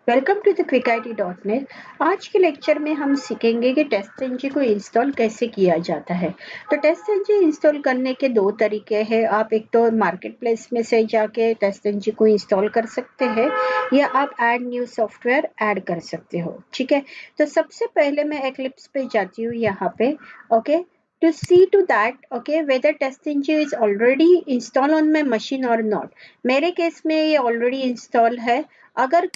Welcome to the quick आज के lecture में हम सीखेंगे कि टेस्टएनजी को इंस्टॉल कैसे किया जाता है। तो टेस्टएनजी इंस्टॉल करने के दो तरीके हैं। आप एक तो मार्केट प्लेस में से जाके टेस्टएनजी को इंस्टॉल कर सकते हैं या आप ऐड न्यू सॉफ्टवेयर ऐड कर सकते हो। ठीक है, तो सबसे पहले मैं एक्लिप्स पे जाती हूँ यहाँ पे। Okay, to see to that whether TestNG is already installed on my machine or not। मेरे केस में ये ऑलरेडी इंस्टॉल है। अगर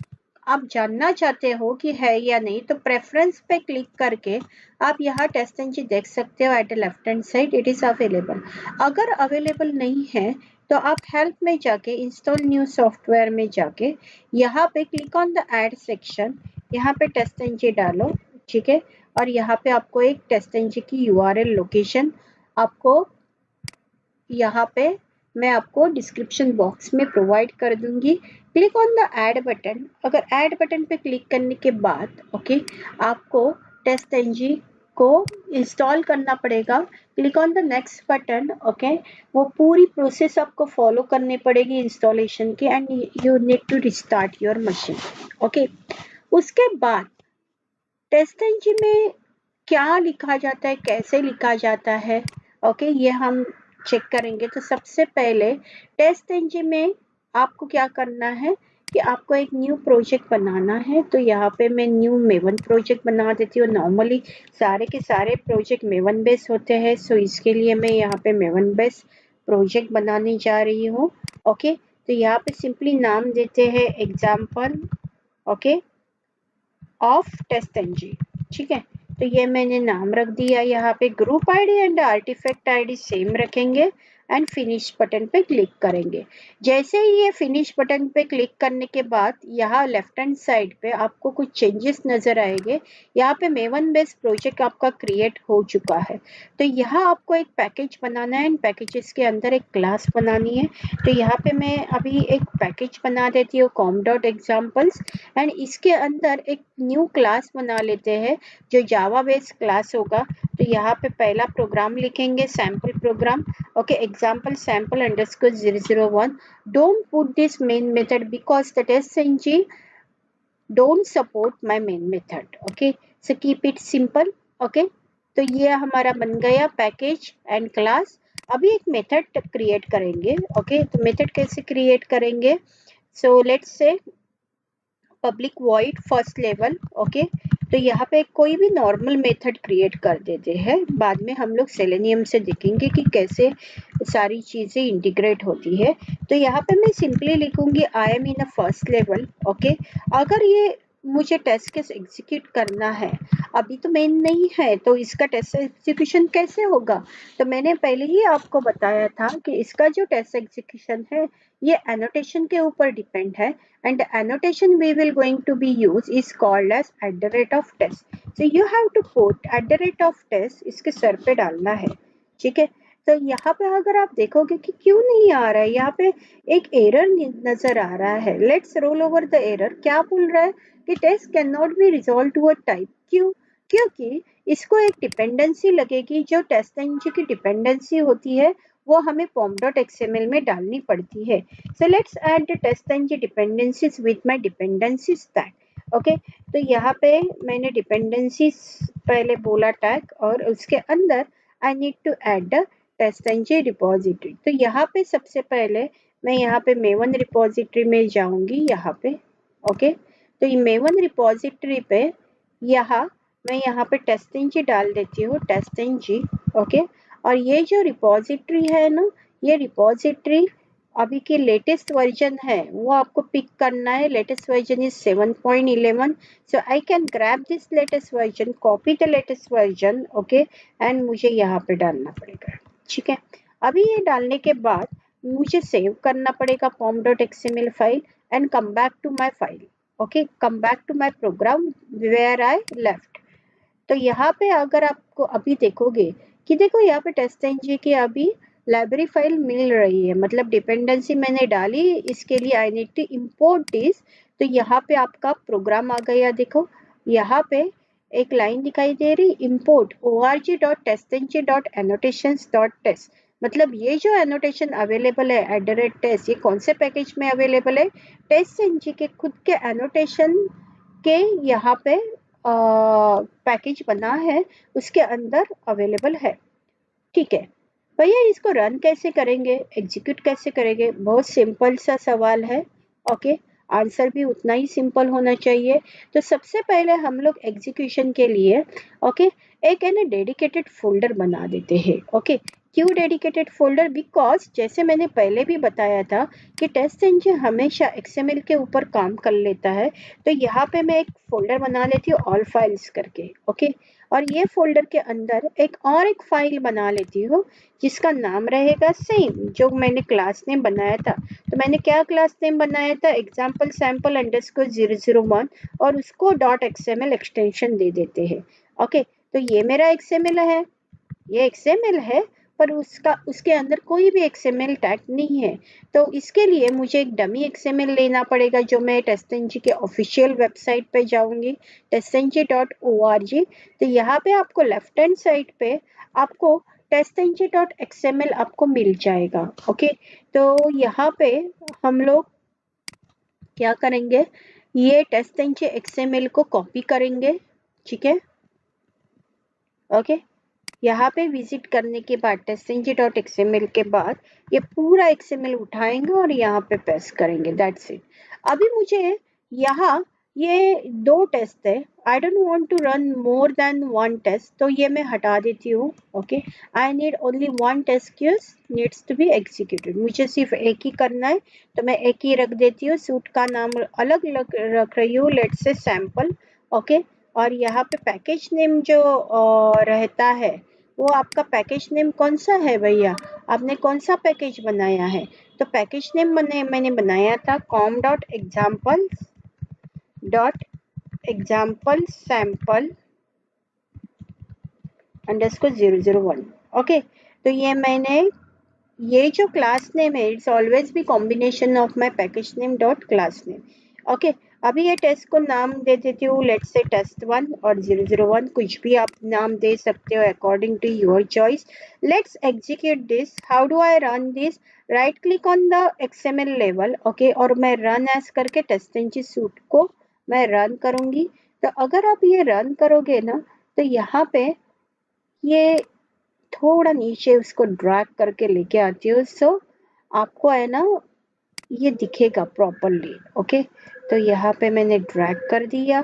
आप जानना चाहते हो कि है या नहीं तो प्रेफरेंस पे क्लिक करके आप यहाँ TestNG देख सकते हो। At the left hand side it is available. अगर अवेलेबल नहीं है तो आप हेल्प में जाके इंस्टॉल न्यू सॉफ्टवेयर में जाके यहाँ पे click on the add section, यहाँ पे TestNG डालो। ठीक है, और यहाँ पे आपको एक TestNG की URL लोकेशन आपको यहाँ पे मैं आपको डिस्क्रिप्शन बॉक्स में प्रोवाइड कर दूंगी। Click on the add button. अगर ऐड बटन पे क्लिक करने के बाद आपको TestNG को इंस्टॉल करना पड़ेगा। Click on the next button. वो पूरी प्रोसेस आपको फॉलो करनी पड़ेगी इंस्टॉलेशन की and you need to restart your machine. उसके बाद TestNG में क्या लिखा जाता है, कैसे लिखा जाता है, ये हम चेक करेंगे। तो सबसे पहले TestNG में आपको क्या करना है कि आपको एक न्यू प्रोजेक्ट बनाना है। तो यहाँ पे मैं न्यू मेवन प्रोजेक्ट बना देती हूँ। नॉर्मली सारे के सारे प्रोजेक्ट मेवन बेस होते हैं, सो इसके लिए मैं यहाँ पे मेवन बेस प्रोजेक्ट बनाने जा रही हूँ। तो यहाँ पे सिंपली नाम देते हैं एग्जाम्पल ऑफ TestNG। ठीक है, तो ये मैंने नाम रख दिया। यहाँ पे group ID and artifact ID same रखेंगे एंड फिनिश बटन पे क्लिक करेंगे। जैसे ही ये फिनिश बटन पे क्लिक करने के बाद यहाँ लेफ्ट हैंड साइड पे आपको कुछ चेंजेस नजर आएंगे। यहाँ पे मेवन बेस प्रोजेक्ट आपका क्रिएट हो चुका है। तो यहाँ आपको एक पैकेज बनाना है एंड पैकेजेस के अंदर एक क्लास बनानी है। तो यहाँ पे मैं अभी एक पैकेज बना देती हूँ com.examples एंड इसके अंदर एक न्यू क्लास बना लेते हैं जो जावा बेस्ड क्लास होगा। तो यहाँ पे पहला प्रोग्राम लिखेंगे sample program. Example sample underscore 001। Don't put this main method because the TestNG don't support my main method. So keep it simple. तो ये हमारा बन गया पैकेज एंड क्लास। अभी एक मेथड क्रिएट करेंगे। तो मेथड कैसे क्रिएट करेंगे? So let's say public void first level. तो यहाँ पे कोई भी नॉर्मल मेथड क्रिएट कर देते हैं। बाद में हम लोग सेलेनियम से देखेंगे कि कैसे सारी चीजें इंटीग्रेट होती है। तो यहाँ पे मैं सिंपली लिखूंगी I am in a first level. अगर ये मुझे टेस्ट केस एग्जीक्यूट करना है, अभी तो मेन नहीं है, तो इसका टेस्ट एग्जीक्यूशन कैसे होगा? तो मैंने पहले ही आपको बताया था कि इसका जो टेस्ट एग्जीक्यूशन है ये एनोटेशन के ऊपर डिपेंड है and the annotation we will going to be used is called as @test। so you have to put @test इसके सर पे डालना है। ठीक है, तो यहाँ पे अगर आप देखोगे कि क्यों नहीं आ रहा है, यहाँ पे एक एरर नजर आ रहा है। Let's roll over the error. क्या बोल रहा है कि test can not be resolve to a type. क्यों? क्योंकि इसको एक डिपेंडेंसी लगेगी। जो TestNG की डिपेंडेंसी होती है वो हमें pom.xml में डालनी पड़ती है। So let's add the TestNG dependencies with my dependency stack। तो यहाँ पे मैंने dependencies पहले बोला टैग और उसके अंदर I need to add the TestNG repository। तो यहाँ पे सबसे पहले मैं यहाँ पे मेवन रिपोजिटरी में जाऊंगी। यहाँ पे तो ये मेवन रिपोजिटरी पे मैं यहाँ पे TestNG डाल देती हूँ TestNG। और ये जो रिपोजिटरी है ना, ये रिपोजिटरी अभी के लेटेस्ट वर्जन है वो आपको पिक करना है। Latest version is 7.11। So I can grab this latest version, copy the latest version and मुझे यहाँ पे डालना पड़ेगा। ठीक है, अभी ये डालने के बाद मुझे सेव करना पड़ेगा pom.xml file and come back to my file. Come back to my program where I left. तो यहाँ पे अगर आपको अभी देखोगे कि देखो यहाँ पे TestNG की अभी लाइब्रेरी फाइल मिल रही है, मतलब डिपेंडेंसी मैंने डाली। इसके लिए I need to import this. तो यहाँ पे आपका प्रोग्राम आ गया। देखो यहाँ पे एक लाइन दिखाई दे रही, import org.testng.annotations.test। मतलब ये जो एनोटेशन अवेलेबल है @test, ये कौन से पैकेज में अवेलेबल है? टेस्ट के खुद के एनोटेशन के यहाँ पे पैकेज बना है, उसके अंदर अवेलेबल है। ठीक है भैया, इसको रन कैसे करेंगे, एग्जीक्यूट कैसे करेंगे? बहुत सिंपल सा सवाल है। ओके, आंसर भी उतना ही सिंपल होना चाहिए। तो सबसे पहले हम लोग एग्जीक्यूशन के लिए एक है ना डेडिकेटेड फोल्डर बना देते हैं। क्यों डेडिकेटेड फोल्डर? बिकॉज जैसे मैंने पहले भी बताया था कि टेस्ट इंजन हमेशा एक्सएमएल के ऊपर काम कर लेता है। तो यहाँ पे मैं एक फोल्डर बना लेती हूँ ऑल फाइल्स करके। और ये फोल्डर के अंदर एक फाइल बना लेती हूँ जिसका नाम रहेगा सेम जो मैंने क्लास नेम बनाया था। तो मैंने क्या क्लास नेम बनाया था? एग्जाम्पल सैम्पल अंडरस्कोर 001 और उसको .xml एक्सटेंशन दे देते हैं। तो ये मेरा XML है, ये XML है, पर उसके अंदर कोई भी XML टैग नहीं है। तो इसके लिए मुझे एक डमी XML लेना पड़ेगा जो मैं टेस्टएनजी के ऑफिशियल वेबसाइट पे जाऊंगी, testng.org। तो यहाँ पे आपको लेफ्ट हैंड साइड पे आपको testng.xml आपको मिल जाएगा। तो यहाँ पे हम लोग क्या करेंगे, ये testng XML को कॉपी करेंगे। ठीक है, यहाँ पे विजिट करने के बाद testng.xml के बाद ये पूरा XML उठाएंगे और यहाँ पे पेस्ट करेंगे। That's it. अभी मुझे यहाँ ये 2 टेस्ट है, I don't want to run more than 1 test, तो ये मैं हटा देती हूँ। I need only 1 test case needs to be executed. मुझे सिर्फ एक ही करना है, तो मैं एक ही रख देती हूँ। सूट का नाम अलग अलग रख रही हूँ, लेट्स से सैम्पल। और यहाँ पे पैकेज नेम जो रहता है वो आपका पैकेज नेम कौन सा है भैया? आपने कौन सा पैकेज बनाया है? तो पैकेज नेम मैंने बनाया था com.example sample अंडरस्कोर 001। तो ये जो क्लास नेम है it's always be combination of my package name dot class name. अभी ये टेस्ट को नाम दे देती हूँ, लेट्स से test1 और 001, कुछ भी आप नाम दे सकते हो according to your choice. Let's execute this. How do I run this? Right click on the XML level. और मैं रन एज करके टेस्टएनजी सूट को मैं रन करूंगी। तो अगर आप ये रन करोगे ना, तो यहाँ पे ये थोड़ा नीचे उसको ड्रैग करके लेके आती हूँ, सो आपको है ना ये दिखेगा प्रॉपरली। तो यहाँ पे मैंने ड्रैग कर दिया।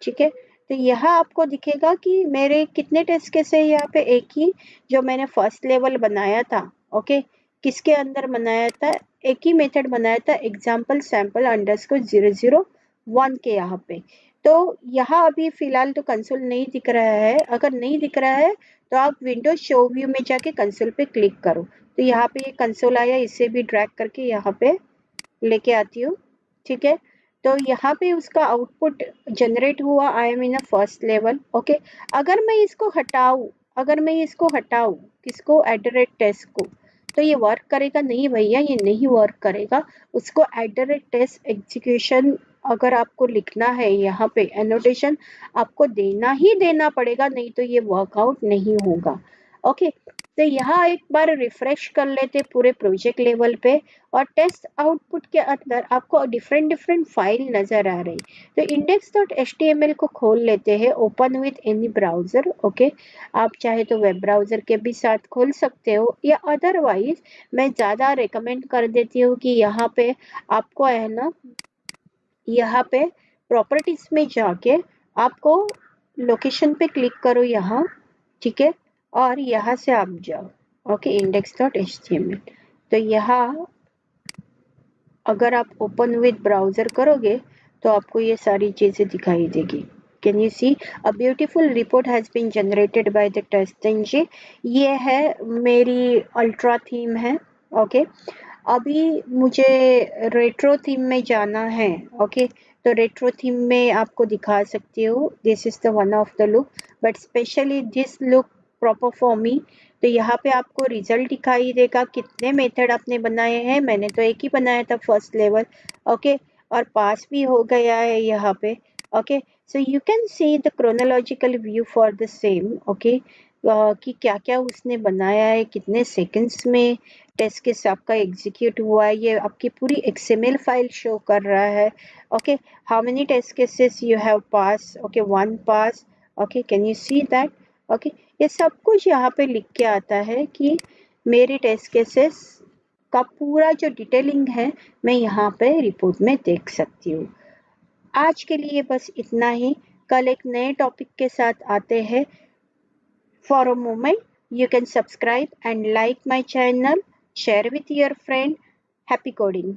ठीक है, तो यहाँ आपको दिखेगा कि मेरे कितने टेस्ट केस है यहाँ पे? एक ही, जो मैंने फर्स्ट लेवल बनाया था। किसके अंदर बनाया था? एक ही मेथड बनाया था, एग्जाम्पल सैम्पल अंडरस्कोर 001 के यहाँ पे। तो यहाँ अभी फिलहाल तो कंसोल नहीं दिख रहा है। अगर नहीं दिख रहा है तो आप विंडोज शो व्यू में जाके कंसोल पे क्लिक करो। तो यहाँ पे ये कंसोल आया, इसे भी ड्रैग करके यहाँ पे लेके आती हूँ। ठीक है, तो यहाँ पे उसका आउटपुट जनरेट हुआ। I am in a first level. अगर मैं इसको हटाऊँ किसको? @test को, तो ये वर्क करेगा? नहीं भैया, ये नहीं वर्क करेगा। उसको @test एग्जीक्यूशन अगर आपको लिखना है यहाँ पे एनोटेशन आपको देना पड़ेगा, नहीं तो ये वर्कआउट नहीं होगा। तो यहाँ एक बार रिफ्रेश कर लेते पूरे प्रोजेक्ट लेवल पे, और टेस्ट आउटपुट के अंदर आपको डिफरेंट फाइल नजर आ रही। तो index.html को खोल लेते हैं, ओपन विथ एनी ब्राउजर। आप चाहे तो वेब ब्राउजर के भी साथ खोल सकते हो, या अदरवाइज मैं ज़्यादा रिकमेंड कर देती हूँ कि यहाँ पे आपको है ना, यहाँ पे प्रॉपर्टीज में जाके आपको लोकेशन पे क्लिक करो यहाँ। ठीक है, और यहाँ से आप जाओ index.html। तो यहाँ अगर आप ओपन विद ब्राउजर करोगे तो आपको ये सारी चीजें दिखाई देगी। Can you see? A beautiful report has been generated by the TestNG. ये है मेरी अल्ट्रा थीम है। अभी मुझे रेट्रो थीम में जाना है। तो रेट्रो थीम में आपको दिखा सकती हूँ, this is the one of the look, but specially this look proper for me. तो यहाँ पे आपको रिजल्ट दिखाई देगा कितने मेथड आपने बनाए हैं। मैंने तो एक ही बनाया था फर्स्ट लेवल। और पास भी हो गया है यहाँ पे। So you can see the chronological view for the same. कि क्या क्या उसने बनाया है, कितने सेकंड्स में टेस्ट केस आपका एग्जीक्यूट हुआ है, ये आपकी पूरी XML फाइल शो कर रहा है. Okay, how many test cases you have pass. Okay, 1 pass. Okay, can you see that. Okay, ये सब कुछ यहाँ पे लिख के आता है कि मेरे टेस्ट केसेस का पूरा जो डिटेलिंग है मैं यहाँ पे रिपोर्ट में देख सकती हूँ. आज के लिए बस इतना ही. कल एक नए टॉपिक के साथ आते हैं. For a moment, you can subscribe and like my channel, share with your friend. Happy coding!